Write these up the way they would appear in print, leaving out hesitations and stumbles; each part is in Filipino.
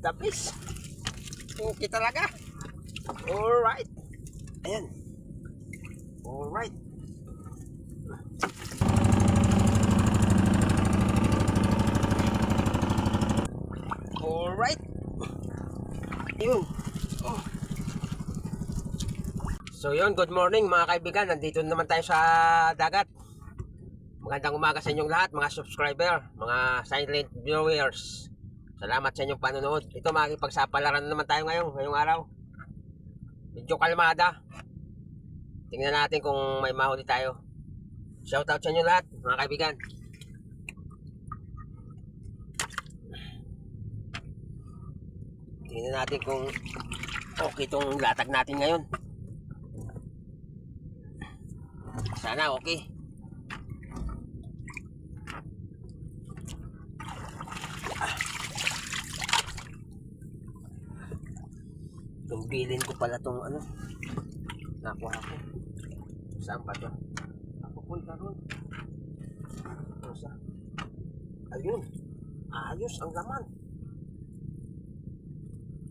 Tapis. Okay talaga. Alright. Ayan. Alright. Alright. Yun. Oh. So yun, good morning mga kaibigan. Nandito naman tayo sa dagat. Magandang umaga sa inyong lahat, mga subscriber, mga silent viewers. Salamat sa inyong panonood. Ito, makipagsapalaran naman tayo ngayong araw. Medyo kalmada. Tingnan natin kung may mahuli tayo. Shoutout sa inyo lahat, mga kaibigan. Tingnan natin kung okay itong latag natin ngayon. Sana okay. Tumbilin ko pala tong ano. Nakuha ko. Saan pa to? Ako punta ron. Ayun. Ayos ang laman.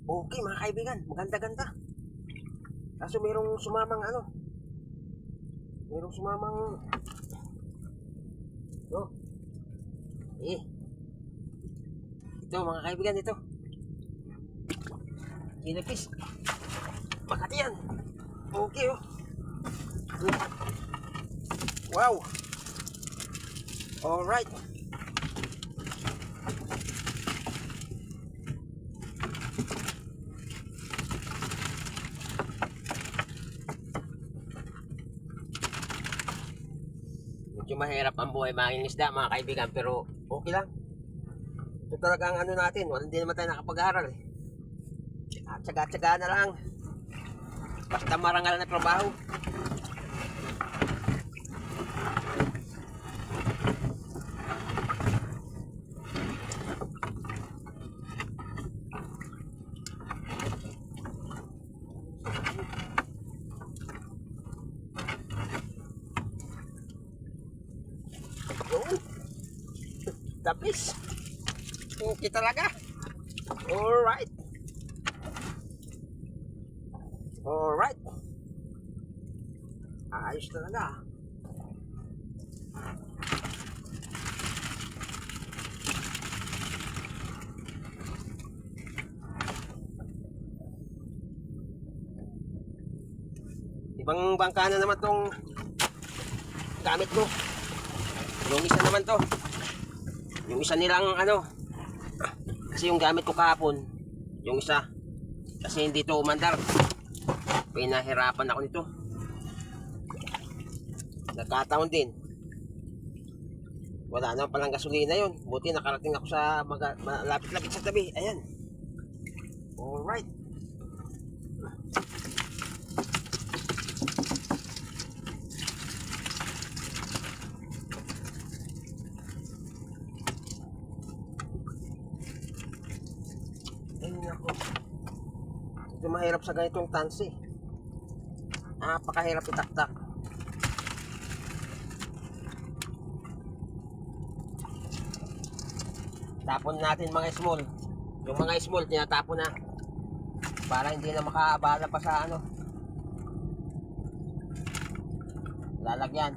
Okay mga kaibigan. Maganda-ganda. Kaso mayroong sumamang ano. Mayroong sumamang ito mga kaibigan, ito kinipis. Makati yan. Okay oh. Wow. Alright. Medyo mahirap ang buhay mga isda mga kaibigan, pero okay lang. Ito talaga ang ano natin. Hindi naman tayo nakapag-aaral eh. Tsaga-tsaga na lang. Basta marangal na trabaho. Tapis. Okay talaga. Alright. Alright. Ayos talaga. Ibang bangka na naman tong gamit ko. Yung isa naman to. Yung isa nilang ano. Kasi yung gamit ko kahapon. Yung isa. Kasi hindi to umandar. Pinahirapan ako nito. Nagkataon din. Wala naman palang gasolina yun. Buti nakarating ako sa malapit-lapit sa tabi. Ayan. Alright. Ayun ako. Ito mahirap sa ganitong tansi. Napakahirap itaktak. Tapon natin mga small. Yung mga small tinatapon na para hindi na makaabala pa sa ano lalagyan.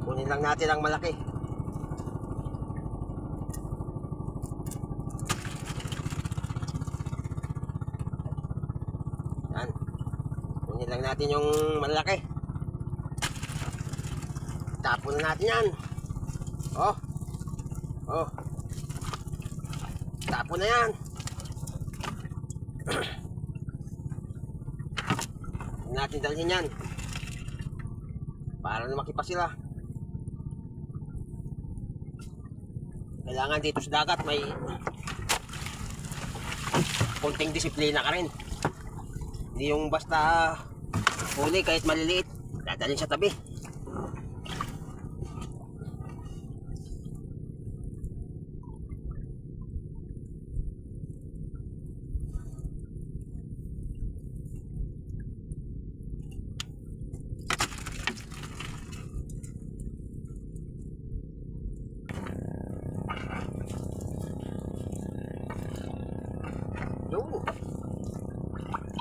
Kunin lang natin ang malaki. Yan. Kunin lang natin yung malaki. Tapon na natin yan. Oh. Oh. Tapon na yan. Huwag natin dalhin yan. Para lumaki pa sila. Kailangan dito sa dagat may konting disiplina ka rin. Hindi yung basta huli kahit maliliit, dadalhin sa tabi.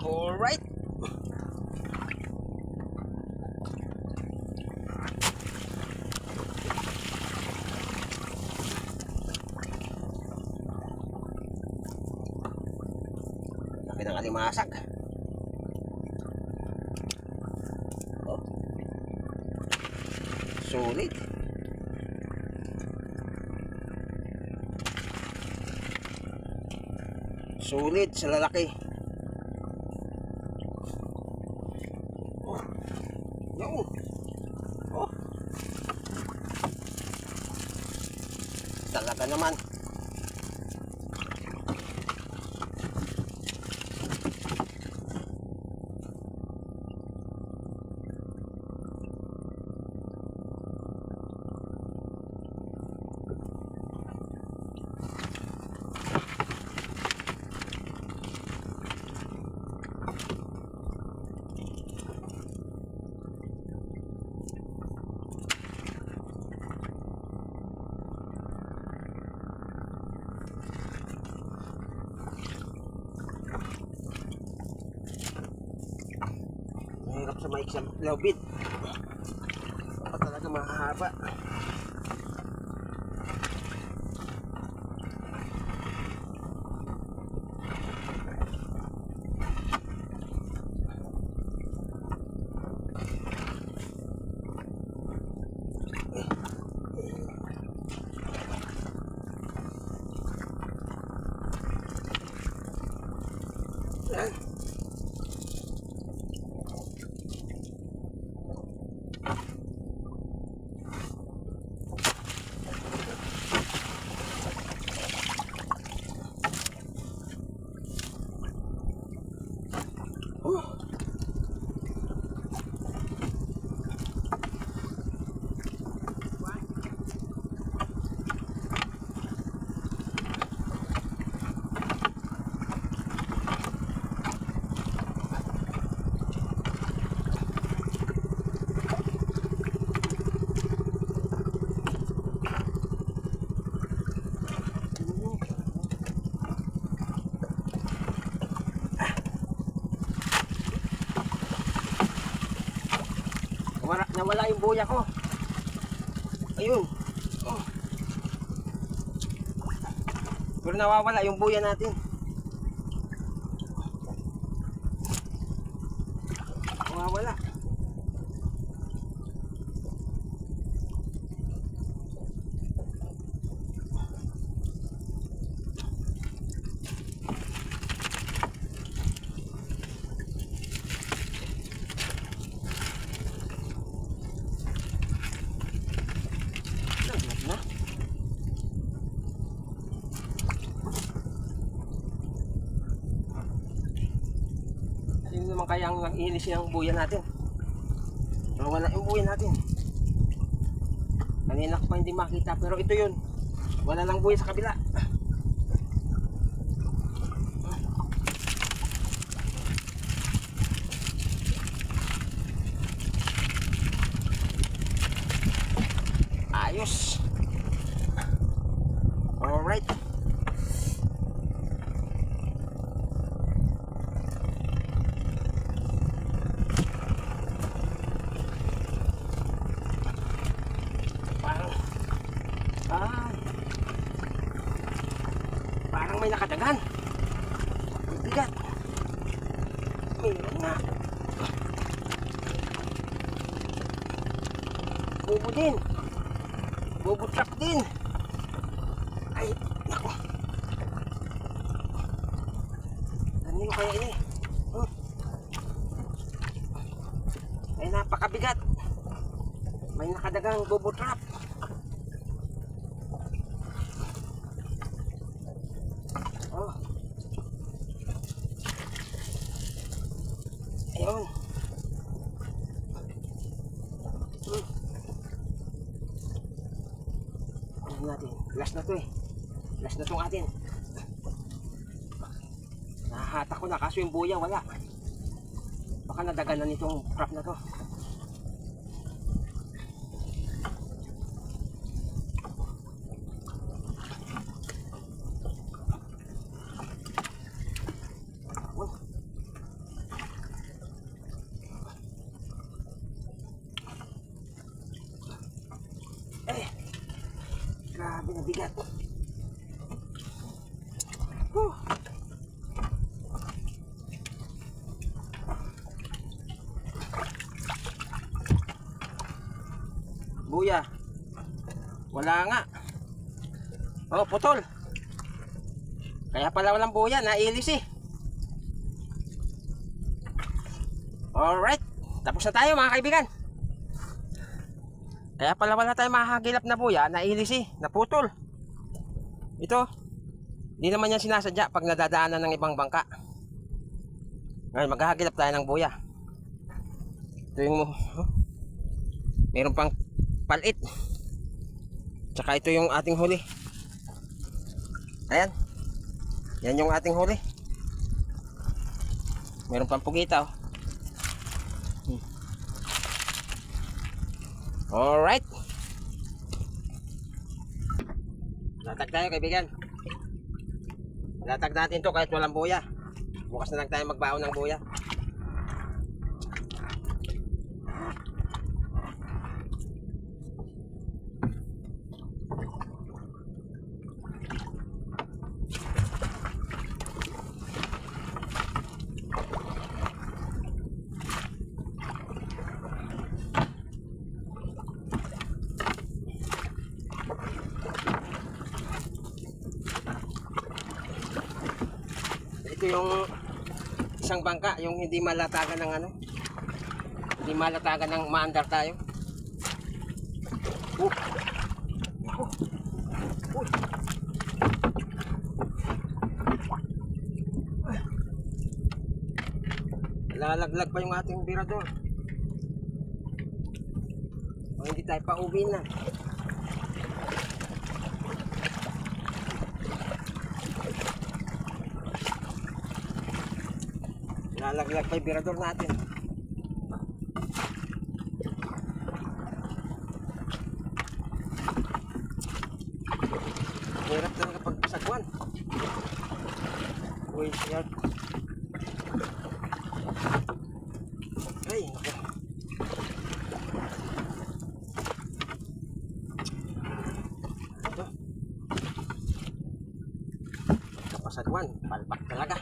Alright. Laki ng alimasag. Oh. Solid. Solid sa lalaki. Yun. Oh. Talaga naman. Mahirap sa maiksang lobit. Dapat talaga mahaba. Yan. Nawala yung buya ko. Ayun. Oh. Pero nawawala yung buya natin. Nawawala. Sino naman kaya ang nag-inis yung buya natin? Wala yung buya natin. Kanina ko pa hindi makita, pero ito yun. Wala lang buya sa kabila. Ayos. Alright. Parang may nakatagan. Bigat. Mayroon nga. Bubo din. Bubo trap din. Ay, naku. Ano yung kaya ini? Oh. Ay, napakabigat. May nakadagang bubo trap. Oh. Ayun. Ano natin? Last na to eh. Last na tong atin. Nahahatak ko na kaso yung buya wala. Baka nadaganan nitong trap na to. Eh, grabe na bigat. Buya. Wala nga. Oh, putol. Kaya pala walang buya, nailis eh. Alright, tapos na tayo mga kaibigan. Kaya pala wala tayong makakagilap na buya, nailis eh, naputol. Ito, di naman yan sinasadya pag nadadaanan ng ibang bangka. Ngayon, maghahagilap tayo ng buya. Ito yung, meron pang palit. Tsaka ito yung ating huli. Ayan. Yan yung ating huli. Meron pang pugita, oh. Alright. Latag tayo kaibigan. Latag natin to kahit walang buya. Bukas na lang tayo magbaon ng buya. Ito yung isang bangka, yung hindi malatagan ng ano, hindi malatagan ng maandar tayo. Lalaglag pa yung ating birador. O hindi tayo pa uwi na. Lalaglag pa yung birador natin. Hirap talaga pagpasagwan. Uy, yan. Ay, ito. Kapasagwan, palpak talaga.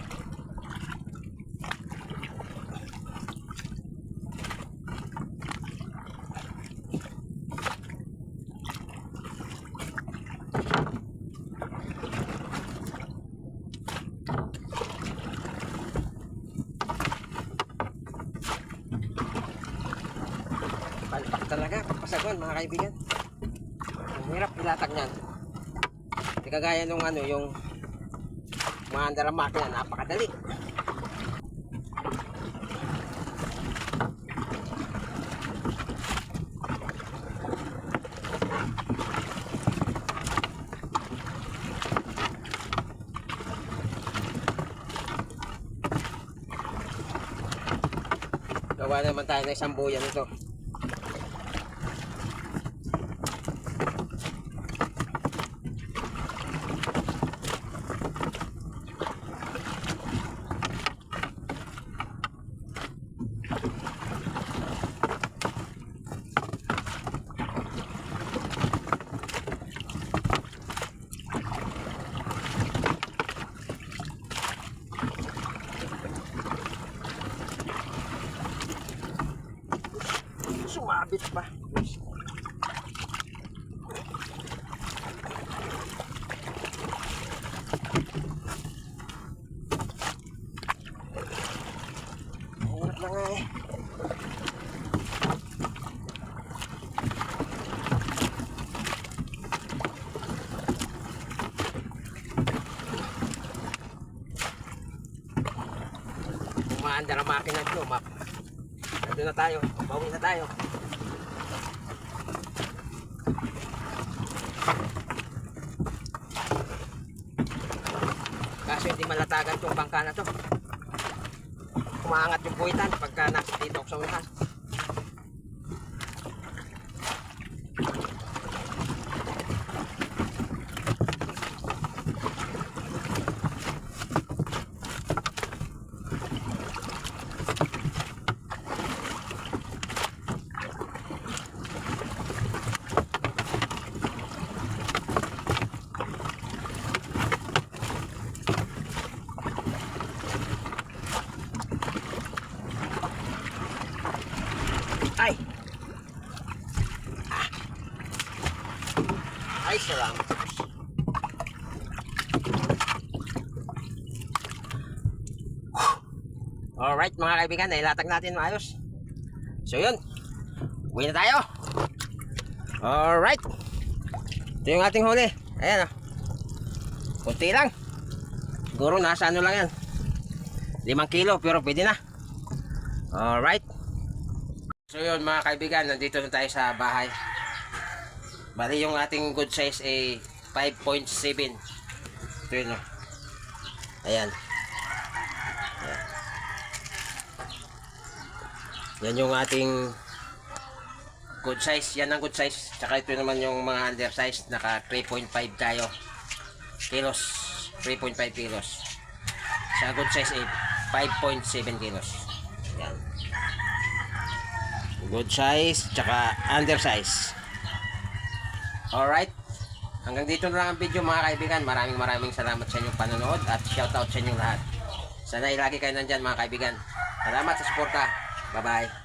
Palpak talaga pagpasagwan mga kaibigan. Ang hirap ilatag niyan. Hindi kagaya nung ano, yung mga andar ang makina, napakadali. Gawa naman tayo ng isang buya nito. Sumabit pa. umaandar ang makina nyo. Nandun na tayo. Bawi na tayo. Kaso hindi malatagan itong bangka na to. Umaangat yung buwitan pagka nasa dito sa unahan. Ay! Ay, salamat. Alright mga kaibigan, nailatag natin maayos. So yun, uwi na tayo. Alright. Ito yung ating huli. Ayan o. Kunti lang. Siguro nasa ano lang yan, 5 kilo pero pwede na. Alright. So yun mga kaibigan, nandito na tayo sa bahay. Bali yung ating good size ay 5.7. Ito yun o. Ayan. Yan yung ating good size. Yan ang good size. Tsaka ito naman yung mga undersize. Naka 3.5 tayo kilos. 3.5 kilos. Sa good size ay 5.7 kilos. Yan. Good size. Tsaka undersize. Alright. Hanggang dito na lang ang video mga kaibigan. Maraming salamat sa inyong panonood. At shoutout sa inyong lahat. Sana ilagi kayo nandyan mga kaibigan. Salamat sa suporta. Bye-bye.